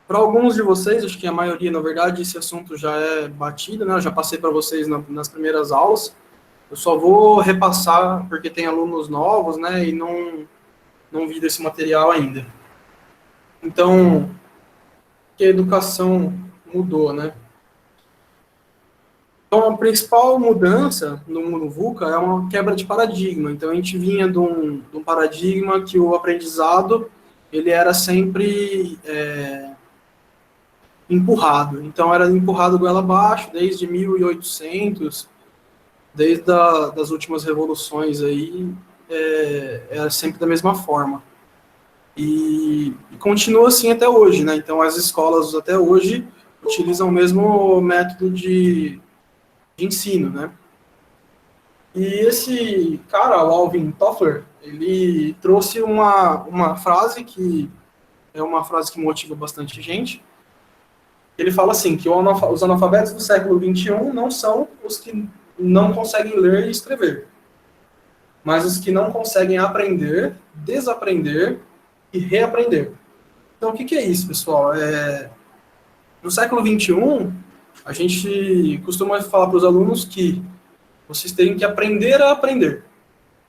Para alguns de vocês, acho que a maioria, na verdade, esse assunto já é batido, né? Eu já passei para vocês nas primeiras aulas. Eu só vou repassar porque tem alunos novos, né? E não vi desse material ainda. Então, que a educação mudou, né? Então, a principal mudança no mundo VUCA é uma quebra de paradigma. Então, a gente vinha de um paradigma que o aprendizado ele era sempre empurrado. Então, era empurrado goela abaixo desde 1800, desde das últimas revoluções aí, era sempre da mesma forma. E continua assim até hoje, né? Então, as escolas até hoje utilizam o mesmo método de ensino, né? E esse cara, o Alvin Toffler, ele trouxe uma frase que é uma frase que motiva bastante gente. Ele fala assim, que os analfabetos do século XXI não são os que não conseguem ler e escrever, mas os que não conseguem aprender, desaprender e reaprender. Então, o que é isso, pessoal? No século XXI, a gente costuma falar para os alunos que vocês têm que aprender a aprender.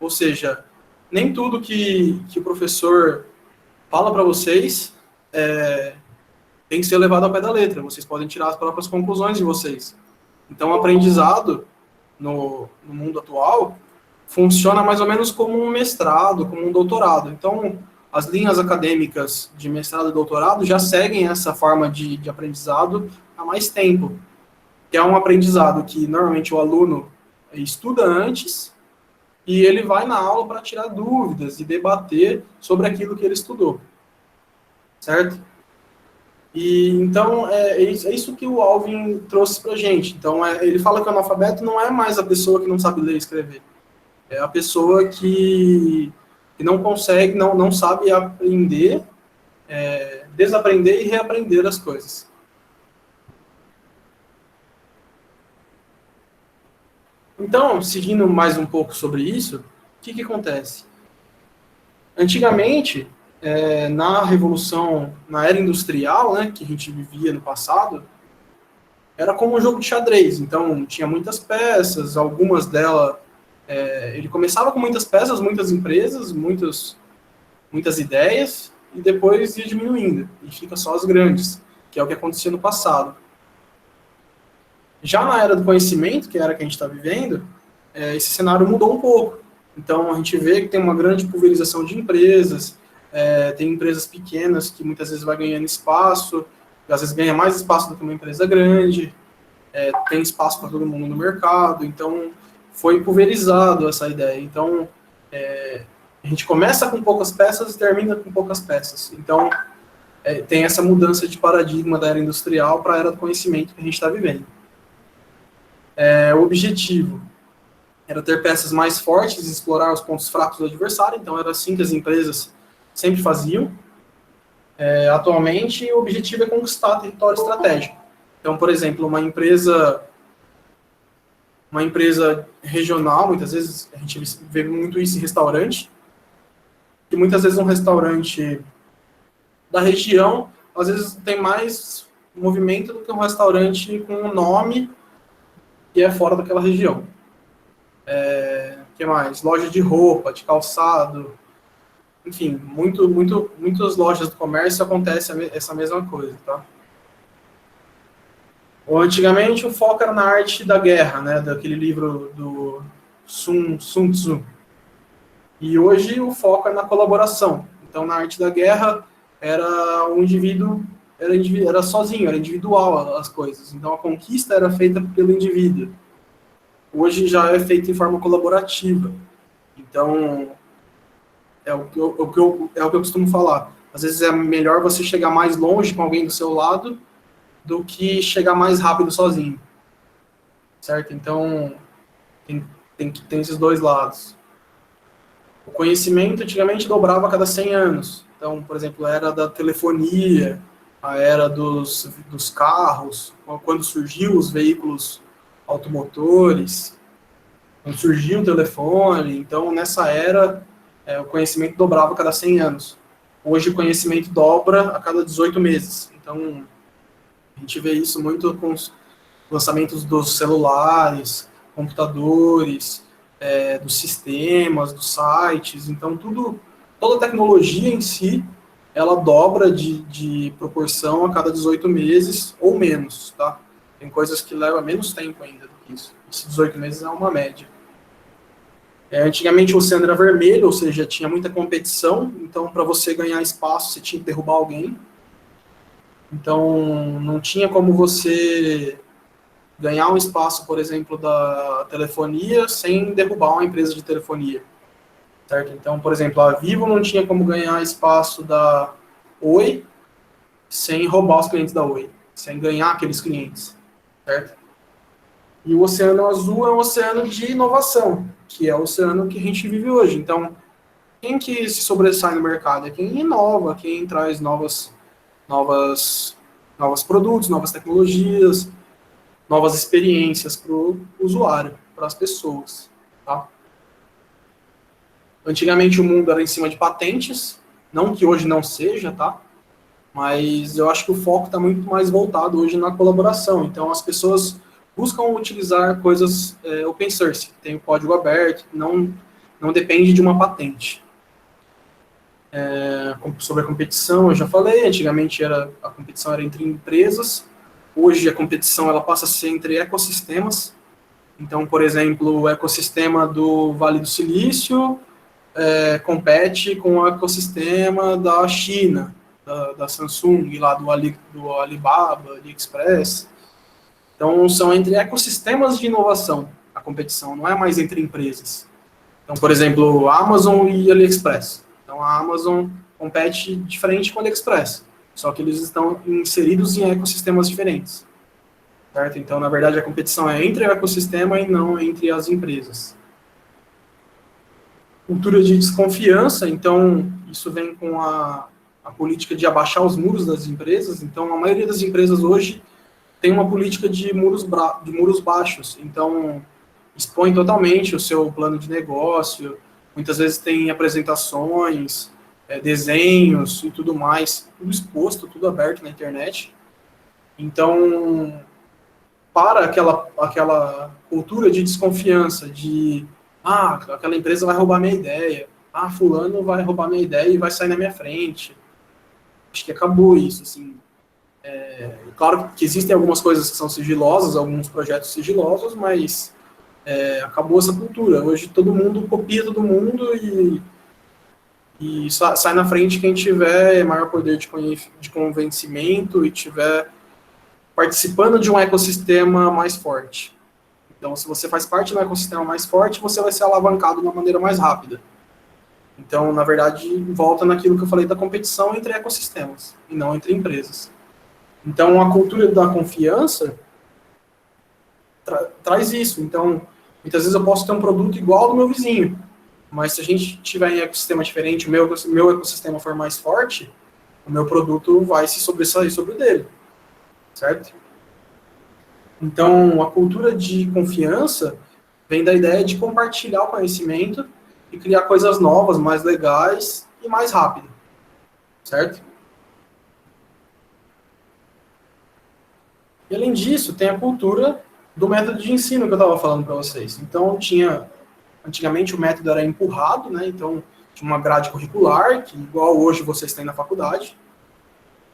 Ou seja, nem tudo que o professor fala para vocês tem que ser levado ao pé da letra. Vocês podem tirar as próprias conclusões de vocês. Então, o aprendizado no mundo atual funciona mais ou menos como um mestrado, como um doutorado. Então, as linhas acadêmicas de mestrado e doutorado já seguem essa forma de aprendizado há mais tempo, que é um aprendizado que normalmente o aluno estuda antes e ele vai na aula para tirar dúvidas e debater sobre aquilo que ele estudou, certo? E então é isso que o Alvin trouxe para a gente. Então ele fala que o analfabeto não é mais a pessoa que não sabe ler e escrever, é a pessoa que não consegue, não sabe aprender, desaprender e reaprender as coisas. Então, seguindo mais um pouco sobre isso, o que acontece? Antigamente, na revolução, na era industrial, né, que a gente vivia no passado, era como um jogo de xadrez. Então, tinha muitas peças, algumas delas... ele começava com muitas peças, muitas empresas, muitas ideias, e depois ia diminuindo, e fica só as grandes, que é o que acontecia no passado. Já na era do conhecimento, que é a era que a gente está vivendo, esse cenário mudou um pouco. Então, a gente vê que tem uma grande pulverização de empresas, tem empresas pequenas que muitas vezes vai ganhando espaço, às vezes ganha mais espaço do que uma empresa grande, tem espaço para todo mundo no mercado, então foi pulverizado essa ideia. Então, a gente começa com poucas peças e termina com poucas peças. Então, tem essa mudança de paradigma da era industrial para a era do conhecimento que a gente está vivendo. O objetivo era ter peças mais fortes e explorar os pontos fracos do adversário, então era assim que as empresas sempre faziam. Atualmente, o objetivo é conquistar território estratégico. Então, por exemplo, uma empresa regional, muitas vezes a gente vê muito isso em restaurante, e muitas vezes um restaurante da região, às vezes tem mais movimento do que um restaurante com um nome que é fora daquela região. Que mais? Loja de roupa, de calçado, enfim, muitas lojas do comércio acontece essa mesma coisa, tá? Antigamente o foco era na arte da guerra, né, daquele livro do Sun Tzu. E hoje o foco é na colaboração. Então, na arte da guerra, era o indivíduo era sozinho, era individual as coisas. Então, a conquista era feita pelo indivíduo. Hoje já é feito em forma colaborativa. Então, é o que eu costumo falar. Às vezes é melhor você chegar mais longe com alguém do seu lado do que chegar mais rápido sozinho. Certo? Então, tem esses dois lados. O conhecimento antigamente dobrava a cada 100 anos. Então, por exemplo, a era da telefonia, a era dos carros, quando surgiu os veículos automotores, quando surgiu o telefone. Então, nessa era, o conhecimento dobrava a cada 100 anos. Hoje, o conhecimento dobra a cada 18 meses. Então, a gente vê isso muito com os lançamentos dos celulares, computadores, dos sistemas, dos sites. Então, toda a tecnologia em si, ela dobra de proporção a cada 18 meses ou menos, tá? Tem coisas que levam menos tempo ainda do que isso. Esses 18 meses é uma média. Antigamente o oceano era vermelho, ou seja, tinha muita competição, então para você ganhar espaço você tinha que derrubar alguém. Então não tinha como você ganhar um espaço, por exemplo, da telefonia sem derrubar uma empresa de telefonia. Certo? Então, por exemplo, a Vivo não tinha como ganhar espaço da Oi sem roubar os clientes da Oi, sem ganhar aqueles clientes. Certo? E o Oceano Azul é um oceano de inovação, que é o oceano que a gente vive hoje. Então, quem que se sobressai no mercado? É quem inova, quem traz novos produtos, novas tecnologias, novas experiências para o usuário, para as pessoas. Tá? Antigamente o mundo era em cima de patentes, não que hoje não seja, tá? Mas eu acho que o foco está muito mais voltado hoje na colaboração. Então, as pessoas buscam utilizar coisas open source, tem o código aberto, não depende de uma patente. Sobre a competição, eu já falei, antigamente a competição era entre empresas, hoje a competição ela passa a ser entre ecossistemas. Então, por exemplo, o ecossistema do Vale do Silício compete com o ecossistema da China, da Samsung, lá do Alibaba, AliExpress. Então, são entre ecossistemas de inovação a competição, não é mais entre empresas. Então, por exemplo, Amazon e AliExpress. Então, a Amazon compete diferente com a AliExpress, só que eles estão inseridos em ecossistemas diferentes. Certo? Então, na verdade, a competição é entre o ecossistema e não entre as empresas. Cultura de desconfiança, então, isso vem com a política de abaixar os muros das empresas. Então, a maioria das empresas hoje tem uma política de muros baixos, então expõe totalmente o seu plano de negócio, muitas vezes tem apresentações, desenhos e tudo mais, tudo exposto, tudo aberto na internet. Então, para aquela cultura de desconfiança, de aquela empresa vai roubar minha ideia, fulano vai roubar minha ideia e vai sair na minha frente. Acho que acabou isso, assim. Claro que existem algumas coisas que são sigilosas, alguns projetos sigilosos, mas acabou essa cultura. Hoje todo mundo copia todo mundo e sai na frente quem tiver maior poder de convencimento e tiver participando de um ecossistema mais forte. Então, se você faz parte de um ecossistema mais forte, você vai ser alavancado de uma maneira mais rápida. Então, na verdade, volta naquilo que eu falei da competição entre ecossistemas e não entre empresas. Então, a cultura da confiança traz isso. Então, muitas vezes eu posso ter um produto igual ao do meu vizinho, mas se a gente tiver em ecossistema diferente, o meu ecossistema for mais forte, o meu produto vai se sobressair sobre o dele. Certo? Então, a cultura de confiança vem da ideia de compartilhar o conhecimento e criar coisas novas, mais legais e mais rápido. Certo? E, além disso, tem a cultura do método de ensino que eu estava falando para vocês. Então, antigamente o método era empurrado, né? Então, tinha uma grade curricular, que igual hoje vocês têm na faculdade,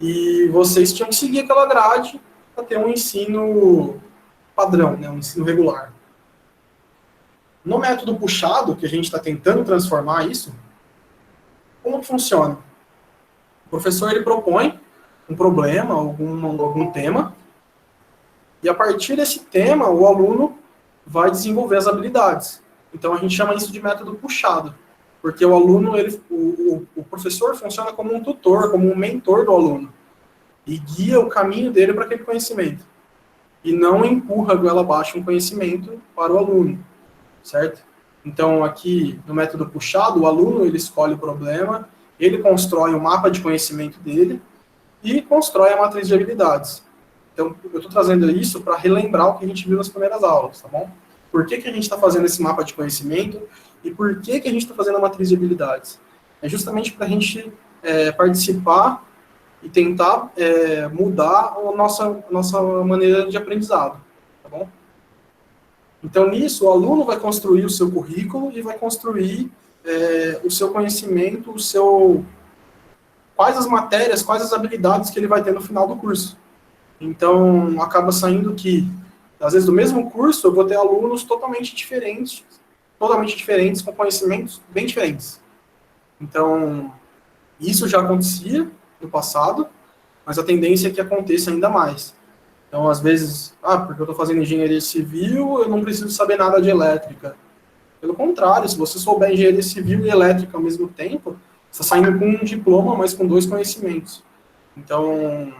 e vocês tinham que seguir aquela grade para ter um ensino padrão, né? Um ensino regular. No método puxado, que a gente está tentando transformar isso, como que funciona? O professor ele propõe um problema, algum tema, e a partir desse tema, o aluno vai desenvolver as habilidades. Então, a gente chama isso de método puxado, porque o aluno, o professor funciona como um tutor, como um mentor do aluno, e guia o caminho dele para aquele conhecimento, e não empurra goela abaixo um conhecimento para o aluno, certo? Então, aqui, no método puxado, o aluno, ele escolhe o problema, ele constrói o mapa de conhecimento dele, e constrói a matriz de habilidades. Então, eu estou trazendo isso para relembrar o que a gente viu nas primeiras aulas, tá bom? Por que a gente está fazendo esse mapa de conhecimento e por que a gente está fazendo a matriz de habilidades? É justamente para a gente participar e tentar mudar a nossa maneira de aprendizado, tá bom? Então, nisso, o aluno vai construir o seu currículo e vai construir o seu conhecimento, quais as matérias, quais as habilidades que ele vai ter no final do curso. Então, acaba saindo que, às vezes, do mesmo curso, eu vou ter alunos totalmente diferentes, com conhecimentos bem diferentes. Então, isso já acontecia no passado, mas a tendência é que aconteça ainda mais. Então, às vezes, porque eu estou fazendo engenharia civil, eu não preciso saber nada de elétrica. Pelo contrário, se você souber engenharia civil e elétrica ao mesmo tempo, você está saindo com um diploma, mas com 2 conhecimentos. Então,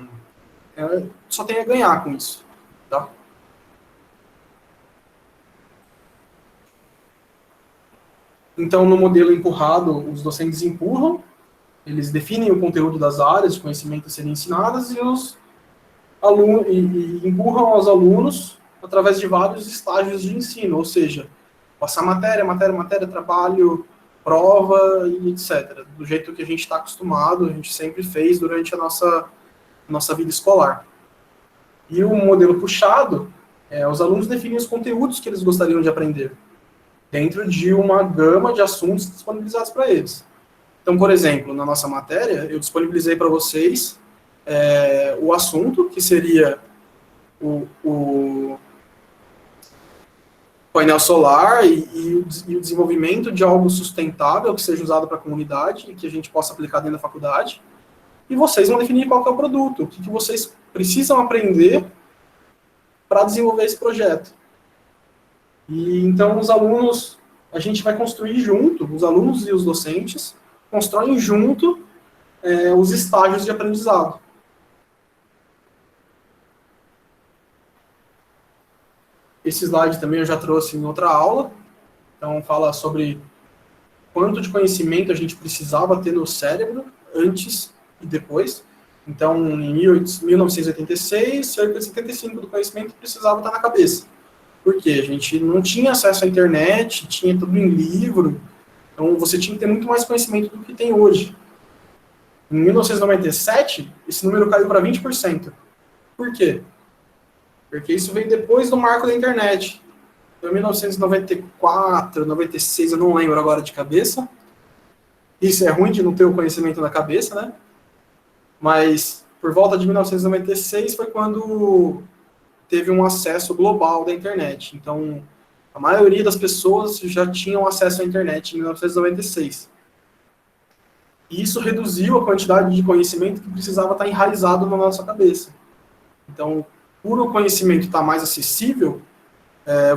só tem a ganhar com isso, tá? Então, no modelo empurrado, os docentes empurram, eles definem o conteúdo das áreas de conhecimento a serem ensinadas e os alunos empurram aos alunos através de vários estágios de ensino, ou seja, passar matéria, trabalho, prova e etc. Do jeito que a gente está acostumado, a gente sempre fez durante a nossa vida escolar. E o modelo puxado, os alunos definem os conteúdos que eles gostariam de aprender, dentro de uma gama de assuntos disponibilizados para eles. Então, por exemplo, na nossa matéria, eu disponibilizei para vocês o assunto, que seria o painel solar e o desenvolvimento de algo sustentável que seja usado para a comunidade e que a gente possa aplicar dentro da faculdade. E vocês vão definir qual que é o produto, o que vocês precisam aprender para desenvolver esse projeto. E então os alunos, a gente vai construir junto, os alunos e os docentes constroem junto os estágios de aprendizado. Esse slide também eu já trouxe em outra aula, então fala sobre quanto de conhecimento a gente precisava ter no cérebro antes e depois. Então, em 1986, cerca de 75% do conhecimento precisava estar na cabeça. Por quê? A gente não tinha acesso à internet, tinha tudo em livro, então você tinha que ter muito mais conhecimento do que tem hoje. Em 1997, esse número caiu para 20%. Por quê? Porque isso veio depois do marco da internet. Então, em 1994, 96, eu não lembro agora de cabeça. Isso é ruim de não ter o conhecimento na cabeça, né? Mas, por volta de 1996, foi quando teve um acesso global da internet. Então, a maioria das pessoas já tinham acesso à internet em 1996. E isso reduziu a quantidade de conhecimento que precisava estar enraizado na nossa cabeça. Então, por o conhecimento estar mais acessível,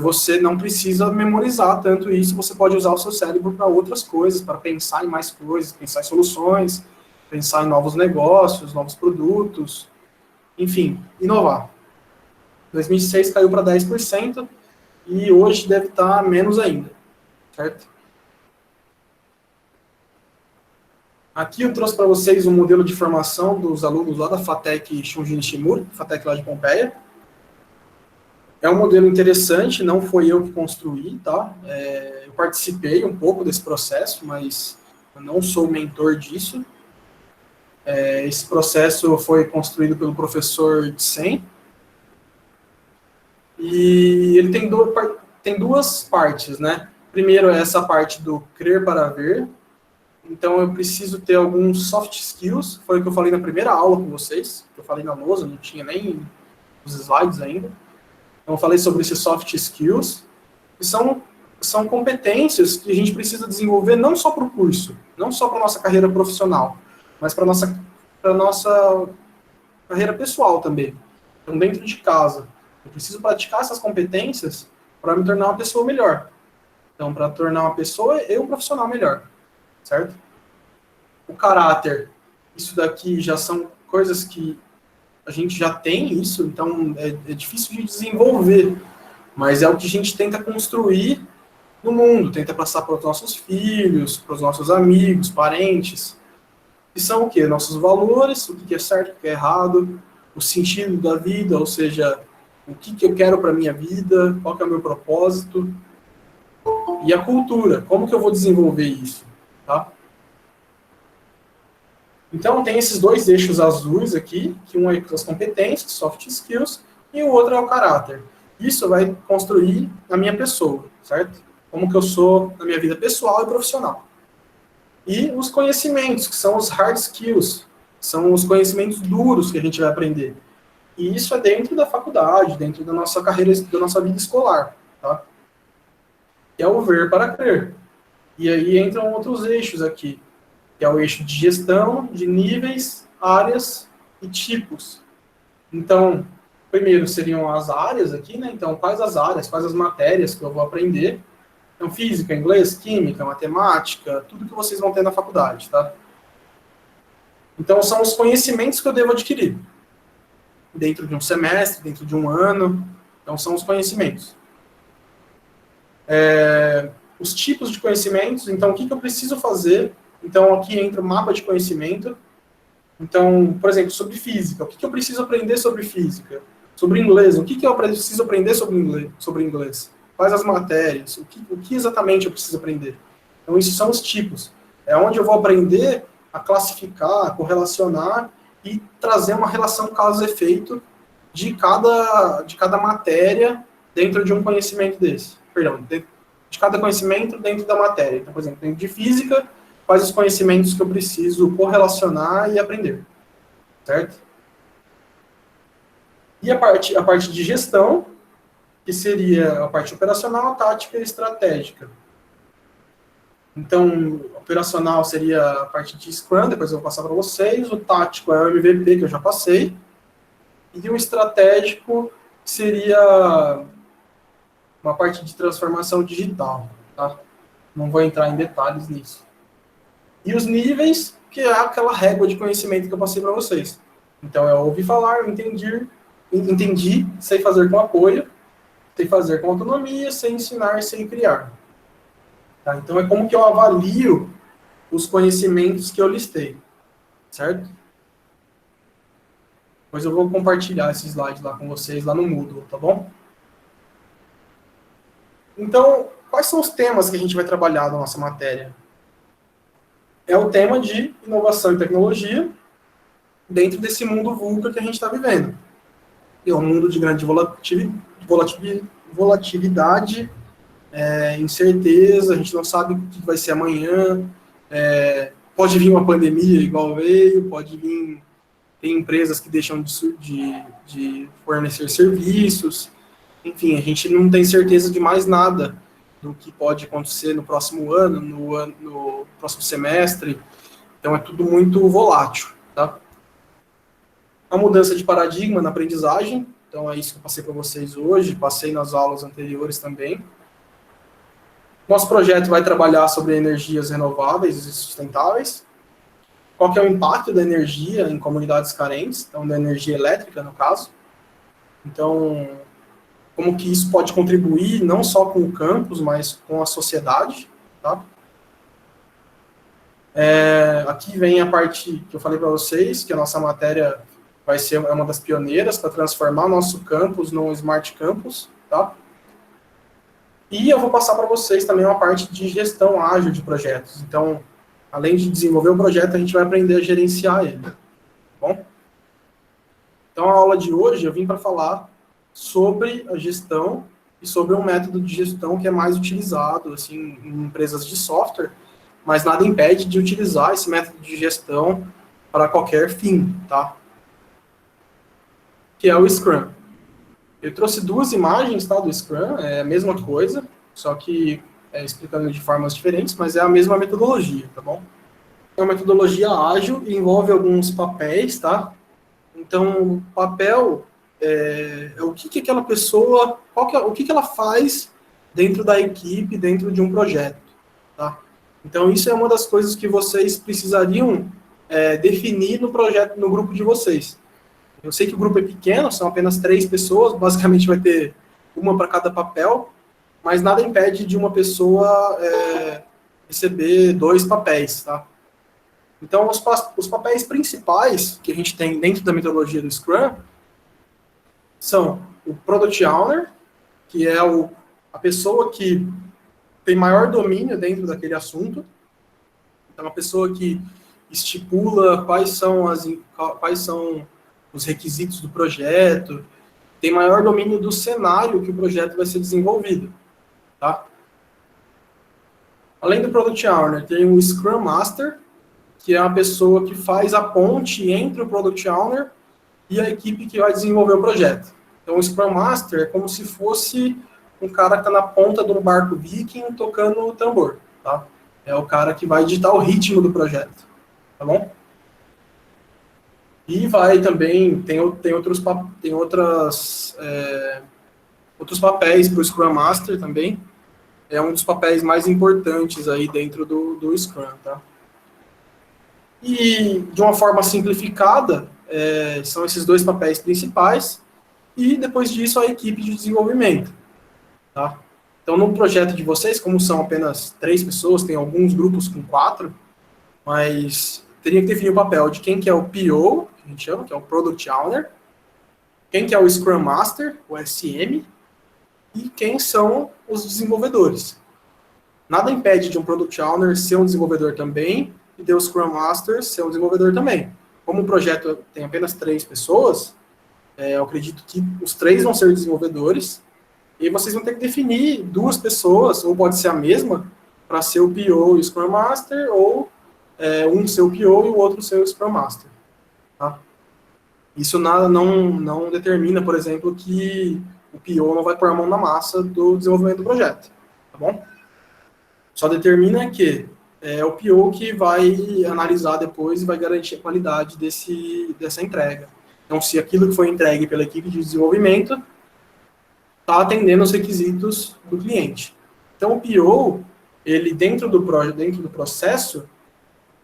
você não precisa memorizar tanto isso, você pode usar o seu cérebro para outras coisas, para pensar em mais coisas, pensar em soluções, pensar em novos negócios, novos produtos, enfim, inovar. 2006 caiu para 10% e hoje deve estar menos ainda, certo? Aqui eu trouxe para vocês um modelo de formação dos alunos lá da FATEC Shunjin Nishimura, FATEC lá de Pompeia. É um modelo interessante, não foi eu que construí, tá? Eu participei um pouco desse processo, mas eu não sou mentor disso. Esse processo foi construído pelo professor Tsen. E ele tem duas partes, né? Primeiro é essa parte do crer para ver. Então eu preciso ter alguns soft skills, foi o que eu falei na primeira aula com vocês, que eu falei na lousa, não tinha nem os slides ainda. Então eu falei sobre esses soft skills, que são competências que a gente precisa desenvolver não só para o curso, não só para a nossa carreira profissional, mas para a nossa carreira pessoal também. Então dentro de casa, eu preciso praticar essas competências para me tornar uma pessoa melhor. Então, para tornar uma pessoa e um profissional melhor, certo? O caráter, isso daqui já são coisas que a gente já tem isso, então é difícil de desenvolver, mas é o que a gente tenta construir no mundo, tenta passar para os nossos filhos, para os nossos amigos, parentes, que são o quê? Nossos valores, o que é certo, o que é errado, o sentido da vida, ou seja, o que eu quero para a minha vida, qual que é o meu propósito, e a cultura, como que eu vou desenvolver isso, tá? Então, tem esses dois eixos azuis aqui, que um é as competências, soft skills, e o outro é o caráter. Isso vai construir a minha pessoa, certo? Como que eu sou na minha vida pessoal e profissional. E os conhecimentos, que são os hard skills, são os conhecimentos duros que a gente vai aprender. E isso é dentro da faculdade, dentro da nossa carreira, da nossa vida escolar, tá? Que é o ver para crer. E aí entram outros eixos aqui, que é o eixo de gestão, de níveis, áreas e tipos. Então, primeiro seriam as áreas aqui, né? Então, quais as áreas, quais as matérias que eu vou aprender. Então, física, inglês, química, matemática, tudo que vocês vão ter na faculdade, tá? Então, são os conhecimentos que eu devo adquirir dentro de um semestre, dentro de um ano. Então, são os conhecimentos. Os tipos de conhecimentos, então, o que eu preciso fazer? Então, aqui entra o mapa de conhecimento. Então, por exemplo, sobre física, o que eu preciso aprender sobre física? Sobre inglês, o que eu preciso aprender sobre inglês? Quais as matérias? O que exatamente eu preciso aprender? Então, isso são os tipos. É onde eu vou aprender a classificar, correlacionar e trazer uma relação causa-efeito de cada matéria dentro de um conhecimento desse. Perdão, de cada conhecimento dentro da matéria. Então, por exemplo, dentro de física, quais os conhecimentos que eu preciso correlacionar e aprender. Certo? E a parte de gestão, que seria a parte operacional, tática e estratégica. Então, operacional seria a parte de Scrum, depois eu vou passar para vocês. O tático é o MVP, que eu já passei. E o estratégico seria uma parte de transformação digital. Tá? Não vou entrar em detalhes nisso. E os níveis, que é aquela régua de conhecimento que eu passei para vocês. Então, eu ouvi falar, eu entendi, sei fazer com apoio, sei fazer com autonomia, sei ensinar, sei criar. Tá? Então, é como que eu avalio os conhecimentos que eu listei, certo? Depois eu vou compartilhar esse slide lá com vocês, lá no Moodle, tá bom? Então, quais são os temas que a gente vai trabalhar na nossa matéria? É o tema de inovação e tecnologia dentro desse mundo VUCA que a gente está vivendo. É um mundo de grande volatilidade, incerteza, a gente não sabe o que vai ser amanhã, pode vir uma pandemia igual veio, pode vir, tem empresas que deixam de fornecer serviços, enfim, a gente não tem certeza de mais nada do que pode acontecer no próximo ano, no próximo semestre, então é tudo muito volátil, tá? A mudança de paradigma na aprendizagem, então é isso que eu passei para vocês hoje, passei nas aulas anteriores também. Nosso projeto vai trabalhar sobre energias renováveis e sustentáveis. Qual que é o impacto da energia em comunidades carentes, então da energia elétrica, no caso. Então, como que isso pode contribuir não só com o campus, mas com a sociedade, tá? Aqui vem a parte que eu falei para vocês, que a nossa matéria vai ser uma das pioneiras para transformar nosso campus num Smart Campus, tá? E eu vou passar para vocês também uma parte de gestão ágil de projetos. Então, além de desenvolver o projeto, a gente vai aprender a gerenciar ele, tá bom? Então, a aula de hoje eu vim para falar sobre a gestão e sobre um método de gestão que é mais utilizado assim, em empresas de software, mas nada impede de utilizar esse método de gestão para qualquer fim, tá? Que é o Scrum. Eu trouxe duas imagens, tá, do Scrum, é a mesma coisa, só que explicando de formas diferentes, mas é a mesma metodologia, tá bom? É uma metodologia ágil e envolve alguns papéis, tá? Então, papel é o que aquela pessoa, o que ela faz dentro da equipe, dentro de um projeto, tá? Então, isso é uma das coisas que vocês precisariam definir no projeto, no grupo de vocês. Eu sei que o grupo é pequeno, são apenas 3 pessoas, basicamente vai ter uma para cada papel, mas nada impede de uma pessoa receber 2 papéis, tá? Então, os papéis principais que a gente tem dentro da metodologia do Scrum são o Product Owner, que é a pessoa que tem maior domínio dentro daquele assunto. Então, a pessoa que estipula quais são os requisitos do projeto, tem maior domínio do cenário que o projeto vai ser desenvolvido, tá? Além do Product Owner, tem o Scrum Master, que é a pessoa que faz a ponte entre o Product Owner e a equipe que vai desenvolver o projeto. Então, o Scrum Master é como se fosse um cara que está na ponta de um barco viking tocando o tambor, tá? É o cara que vai ditar o ritmo do projeto, tá bom? E vai também, tem outros papéis para o Scrum Master também. É um dos papéis mais importantes aí dentro do Scrum, tá? E, de uma forma simplificada, são esses dois papéis principais, e depois disso a equipe de desenvolvimento, tá? Então, no projeto de vocês, como são apenas 3 pessoas, tem alguns grupos com 4, mas teria que definir o papel de quem que é o PO, que a gente chama, que é o Product Owner, quem que é o Scrum Master, o SM, e quem são os desenvolvedores. Nada impede de um Product Owner ser um desenvolvedor também, e de um Scrum Master ser um desenvolvedor também. Como o projeto tem apenas 3 pessoas, eu acredito que os 3 vão ser desenvolvedores, e vocês vão ter que definir 2 pessoas, ou pode ser a mesma, para ser o PO e o Scrum Master, ou um ser o PO e o outro ser o Scrum Master. Tá? Isso não determina, por exemplo, que o PO não vai pôr a mão na massa do desenvolvimento do projeto. Tá bom? Só determina que é o PO que vai analisar depois e vai garantir a qualidade dessa entrega. Então, se aquilo que foi entregue pela equipe de desenvolvimento está atendendo os requisitos do cliente. Então, o PO, ele dentro do processo,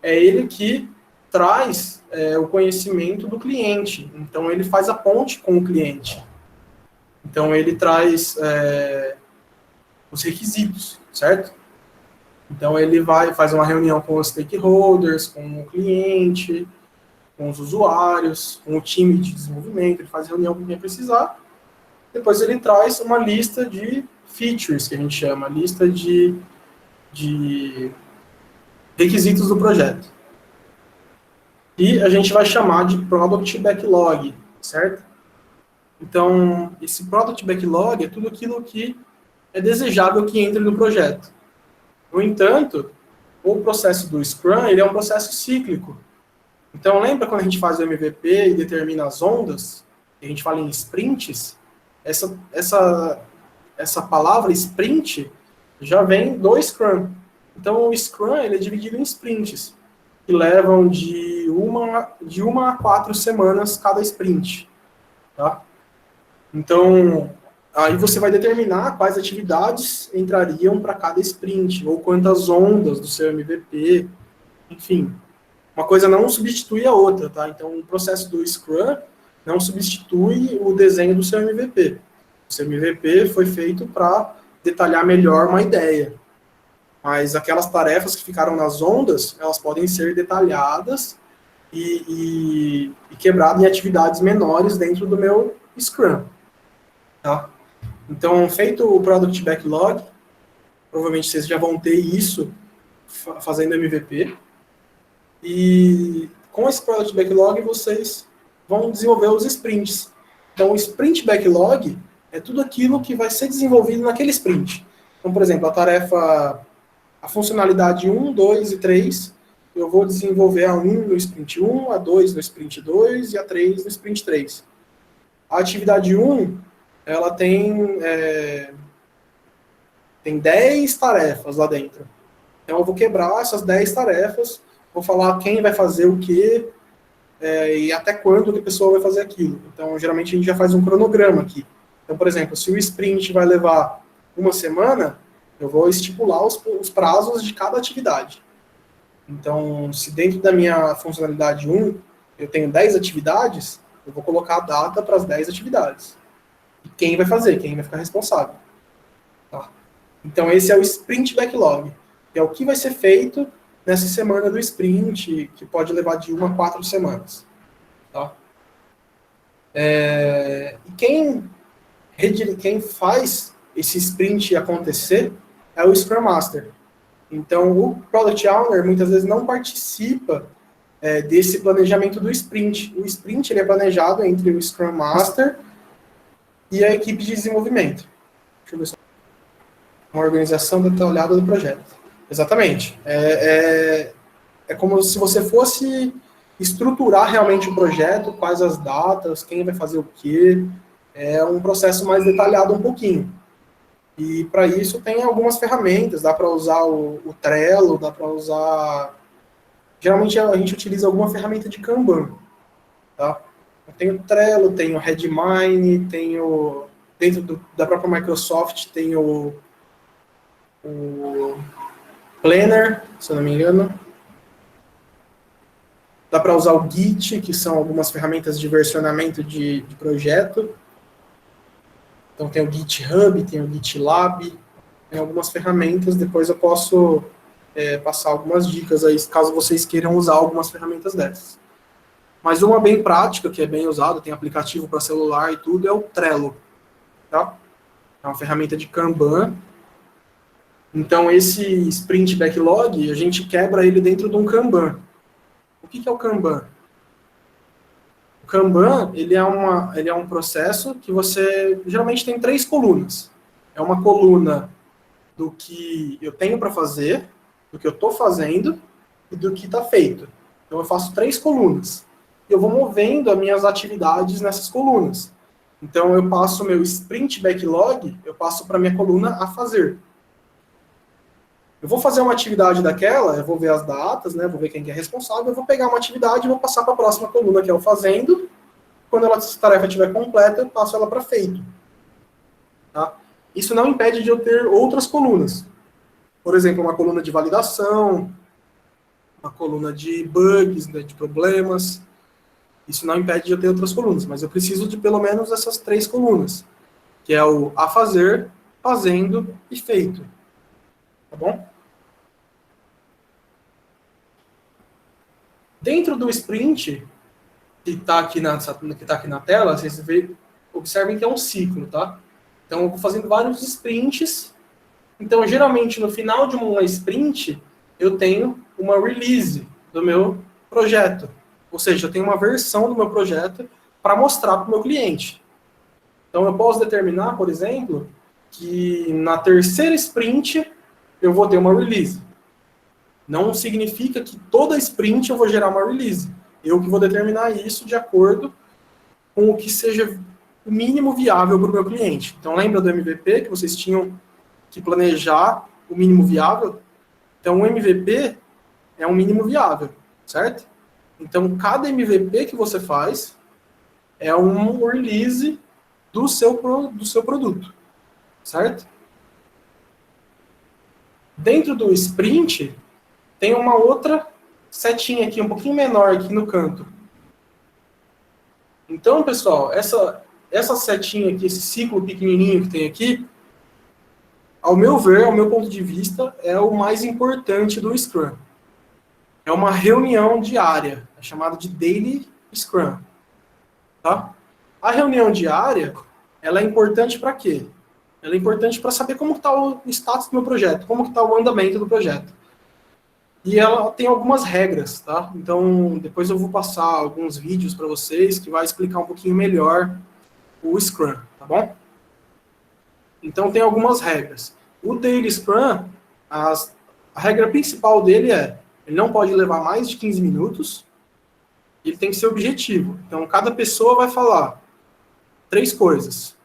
é ele que traz o conhecimento do cliente. Então, ele faz a ponte com o cliente. Então, ele traz os requisitos, certo? Então, ele faz uma reunião com os stakeholders, com o cliente, com os usuários, com o time de desenvolvimento, ele faz reunião com quem precisar. Depois ele traz uma lista de features, que a gente chama, lista de requisitos do projeto. E a gente vai chamar de Product Backlog, certo? Então, esse Product Backlog é tudo aquilo que é desejável que entre no projeto. No entanto, o processo do Scrum, ele é um processo cíclico. Então, lembra quando a gente faz o MVP e determina as ondas? A gente fala em sprints? Essa palavra sprint já vem do Scrum. Então, o Scrum ele é dividido em sprints, que levam de uma a 4 semanas cada sprint. Tá? Então, aí você vai determinar quais atividades entrariam para cada sprint, ou quantas ondas do seu MVP, enfim. Uma coisa não substitui a outra, tá? Então, o processo do Scrum não substitui o desenho do seu MVP. O seu MVP foi feito para detalhar melhor uma ideia. Mas aquelas tarefas que ficaram nas ondas, elas podem ser detalhadas e quebradas em atividades menores dentro do meu Scrum. Tá? Então, feito o Product Backlog, provavelmente vocês já vão ter isso fazendo MVP. E com esse Product Backlog, vocês vão desenvolver os sprints. Então, o Sprint Backlog é tudo aquilo que vai ser desenvolvido naquele sprint. Então, por exemplo, a funcionalidade 1, 2 e 3, eu vou desenvolver a 1 no Sprint 1, a 2 no Sprint 2 e a 3 no Sprint 3. A atividade 1, ela tem 10 tarefas lá dentro. Então, eu vou quebrar essas 10 tarefas, vou falar quem vai fazer o quê, e até quando que a pessoa vai fazer aquilo. Então, geralmente, a gente já faz um cronograma aqui. Então, por exemplo, se o sprint vai levar 1 semana, eu vou estipular os prazos de cada atividade. Então, se dentro da minha funcionalidade 1, eu tenho 10 atividades, eu vou colocar a data para as 10 atividades. E quem vai fazer, quem vai ficar responsável. Tá? Então, esse é o Sprint Backlog, que é o que vai ser feito nessa semana do sprint, que pode levar de 1 a 4 semanas. Tá? E quem faz esse sprint acontecer é o Scrum Master. Então, o Product Owner muitas vezes não participa desse planejamento do sprint. O sprint ele é planejado entre o Scrum Master e a equipe de desenvolvimento. Deixa eu ver só. Uma organização detalhada do projeto. Exatamente. É como se você fosse estruturar realmente o projeto, quais as datas, quem vai fazer o quê. É um processo mais detalhado um pouquinho. E para isso tem algumas ferramentas, dá para usar o Trello, dá para usar... Geralmente a gente utiliza alguma ferramenta de Kanban, tá? Tem o Trello, tem o Redmine, tem o... Dentro da própria Microsoft tem o Planner, se eu não me engano. Dá para usar o Git, que são algumas ferramentas de versionamento de projeto. Então tem o GitHub, tem o GitLab, tem algumas ferramentas, depois eu posso passar algumas dicas aí, caso vocês queiram usar algumas ferramentas dessas. Mas uma bem prática, que é bem usada, tem aplicativo para celular e tudo, é o Trello. Tá? É uma ferramenta de Kanban. Então esse Sprint Backlog, a gente quebra ele dentro de um Kanban. O que é o Kanban? O Kanban, ele é um processo que você geralmente tem 3 colunas. É uma coluna do que eu tenho para fazer, do que eu estou fazendo e do que está feito. Então eu faço 3 colunas. E eu vou movendo as minhas atividades nessas colunas. Então eu passo o meu Sprint Backlog, eu passo para a minha coluna a fazer. Eu vou fazer uma atividade daquela, eu vou ver as datas, né, vou ver quem que é responsável, eu vou pegar uma atividade e vou passar para a próxima coluna, que é o fazendo. Quando essa tarefa estiver completa, eu passo ela para feito. Tá? Isso não impede de eu ter outras colunas. Por exemplo, uma coluna de validação, uma coluna de bugs, né, de problemas. Isso não impede de eu ter outras colunas, mas eu preciso de pelo menos essas 3 colunas, que é o a fazer, fazendo e feito. Tá bom? Dentro do sprint, que está aqui na tela, vocês observem que é um ciclo, tá? Então, eu vou fazendo vários sprints. Então, geralmente, no final de uma sprint, eu tenho uma release do meu projeto. Ou seja, eu tenho uma versão do meu projeto para mostrar para o meu cliente. Então, eu posso determinar, por exemplo, que na terceira sprint eu vou ter uma release. Não significa que toda sprint eu vou gerar uma release. Eu que vou determinar isso de acordo com o que seja o mínimo viável para o meu cliente. Então, lembra do MVP, que vocês tinham que planejar o mínimo viável? Então, o MVP é um mínimo viável, certo? Então, cada MVP que você faz é um release do seu produto, certo? Dentro do sprint, tem uma outra setinha aqui, um pouquinho menor aqui no canto. Então, pessoal, essa setinha aqui, esse ciclo pequenininho que tem aqui, ao meu ver, ao meu ponto de vista, é o mais importante do Scrum. É uma reunião diária, é chamada de Daily Scrum. Tá? A reunião diária, ela é importante para quê? Ela é importante para saber como está o status do meu projeto, como está o andamento do projeto. E ela tem algumas regras, tá? Então, depois eu vou passar alguns vídeos para vocês que vai explicar um pouquinho melhor o Scrum, tá bom? Então, tem algumas regras. O Daily Scrum, a regra principal dele ele não pode levar mais de 15 minutos, ele tem que ser objetivo. Então, cada pessoa vai falar 3 coisas.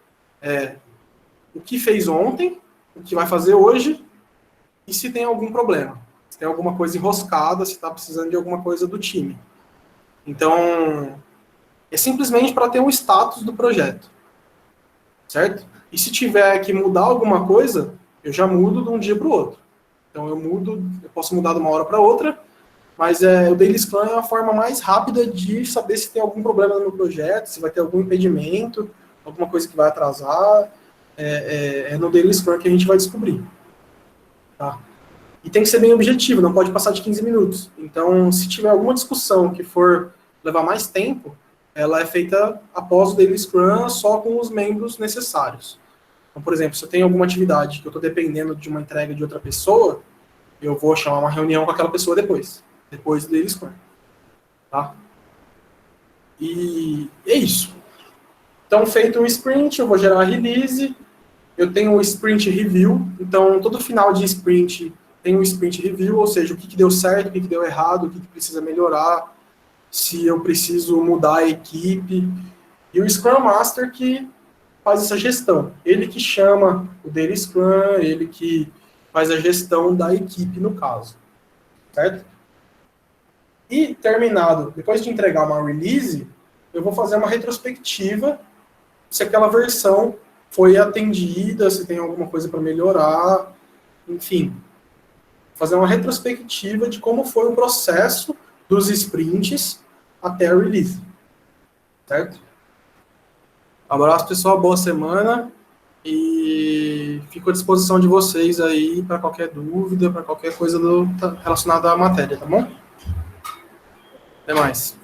O que fez ontem, o que vai fazer hoje e se tem algum problema. Se tem alguma coisa enroscada, se está precisando de alguma coisa do time. Então, é simplesmente para ter um status do projeto. Certo? E se tiver que mudar alguma coisa, eu já mudo de um dia para o outro. Então, eu posso mudar de uma hora para outra, mas o Daily Scrum é a forma mais rápida de saber se tem algum problema no meu projeto, se vai ter algum impedimento, alguma coisa que vai atrasar. É no Daily Scrum que a gente vai descobrir. Tá? E tem que ser bem objetivo, não pode passar de 15 minutos. Então, se tiver alguma discussão que for levar mais tempo, ela é feita após o Daily Scrum só com os membros necessários. Então, por exemplo, se eu tenho alguma atividade que eu estou dependendo de uma entrega de outra pessoa, eu vou chamar uma reunião com aquela pessoa depois do Daily Scrum. tá? E é isso. Então, feito um sprint, eu vou gerar a release, eu tenho o sprint review, então todo final de sprint tem um sprint review, ou seja, o que deu certo, o que deu errado, o que precisa melhorar, se eu preciso mudar a equipe, e o Scrum Master que faz essa gestão. Ele que chama o Daily Scrum, ele que faz a gestão da equipe, no caso. Certo? E terminado, depois de entregar uma release, eu vou fazer uma retrospectiva se aquela versão foi atendida, se tem alguma coisa para melhorar, enfim. Fazer uma retrospectiva de como foi o processo dos sprints até a release. Certo? Abraço, pessoal, boa semana e fico à disposição de vocês aí para qualquer dúvida, para qualquer coisa relacionada à matéria, tá bom? Até mais.